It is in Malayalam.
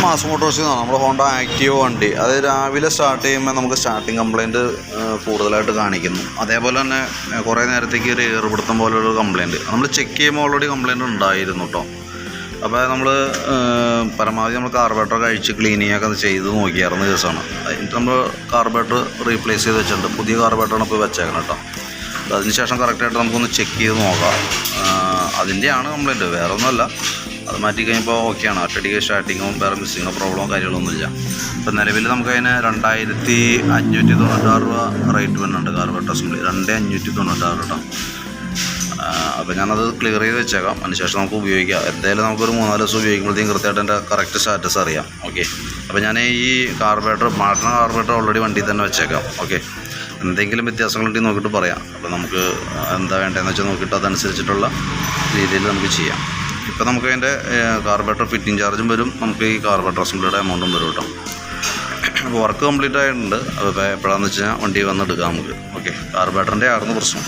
മാസ് മോട്ടോഴ്സിൽ നിന്നാണ്. നമ്മുടെ ഹോണ്ട ആക്റ്റീവ് വണ്ടി അത് രാവിലെ സ്റ്റാർട്ട് ചെയ്യുമ്പോൾ നമുക്ക് സ്റ്റാർട്ടിങ് കംപ്ലയിൻറ്റ് കൂടുതലായിട്ട് കാണിക്കുന്നു. അതേപോലെ തന്നെ കുറേ നേരത്തേക്ക് ഒരു ഏർപിടുത്തം പോലൊരു കംപ്ലയിൻറ്റ് നമ്മൾ ചെക്ക് ചെയ്യുമ്പോൾ ഓൾറെഡി കംപ്ലയിൻറ്റ് ഉണ്ടായിരുന്നു കേട്ടോ. അപ്പോൾ നമ്മൾ പരമാവധി നമ്മൾ കാർബറേറ്റർ കഴിച്ച് ക്ലീനിങ്ങൊക്കെ ചെയ്ത് നോക്കിയായിരുന്ന ദിവസമാണ്. എന്നിട്ട് നമ്മൾ കാർബറേറ്റർ റീപ്ലേസ് ചെയ്ത് വെച്ചിട്ടുണ്ട്. പുതിയ കാർബറേറ്ററാണ് ഇപ്പോൾ വെച്ചേക്കണം കേട്ടോ. അതിനുശേഷം കറക്റ്റായിട്ട് നമുക്കൊന്ന് ചെക്ക് ചെയ്ത് നോക്കാം. അതിൻ്റെയാണ് കംപ്ലയിൻറ്റ്, വേറെ ഒന്നുമല്ല. അത് മാറ്റി കഴിയുമ്പോൾ ഓക്കെയാണ്. ഒറ്റയടിക്ക് സ്റ്റാർട്ടിങ്ങും വേറെ മിസ്സിങ്ങോ പ്രോബ്ലമോ കാര്യങ്ങളൊന്നുമില്ല. ഇപ്പോൾ നിലവിൽ നമുക്കതിന് 2596 രൂപ റേറ്റ് വരുന്നുണ്ട് കാർബറേറ്റർ അസംബ്ലി. 2596 കേട്ടോ. അപ്പോൾ ഞാനത് ക്ലിയർ ചെയ്ത് വെച്ചേക്കാം. അതിനുശേഷം നമുക്ക് ഉപയോഗിക്കാം. എന്തായാലും നമുക്കൊരു 3-4 ദിവസം ഉപയോഗിക്കുമ്പോഴത്തേക്കും കൃത്യമായിട്ട് എൻ്റെ കറക്റ്റ് സ്റ്റാറ്റസ് അറിയാം. ഓക്കെ. അപ്പോൾ ഞാൻ ഈ കാർബറേറ്റർ മാറ്റുന്ന കാർബറേറ്റർ ഓൾറെഡി വണ്ടിയിൽ തന്നെ വെച്ചേക്കാം. ഓക്കെ. എന്തെങ്കിലും വ്യത്യാസങ്ങളുണ്ടെങ്കിൽ നോക്കിയിട്ട് പറയാം. അപ്പോൾ നമുക്ക് എന്താ വേണ്ടതെന്ന് വെച്ചാൽ നോക്കിയിട്ട് അതനുസരിച്ചിട്ടുള്ള രീതിയിൽ നമുക്ക് ചെയ്യാം. ഇപ്പോൾ നമുക്ക് അതിൻ്റെ കാർബറേറ്റർ ഫിറ്റിംഗ് ചാർജും വരും, നമുക്ക് ഈ കാർബറേറ്റർ അസംബ്ലിയുടെ എമൗണ്ടും വരും കേട്ടോ. അപ്പോൾ വർക്ക് കംപ്ലീറ്റ് ആയിട്ടുണ്ട്. അപ്പോൾ എപ്പോഴാണെന്ന് വെച്ച് കഴിഞ്ഞാൽ വണ്ടി വന്നെടുക്കാം നമുക്ക്. ഓക്കെ. കാർബറേറ്ററിൻ്റെ ആയിരുന്നു പ്രശ്നം.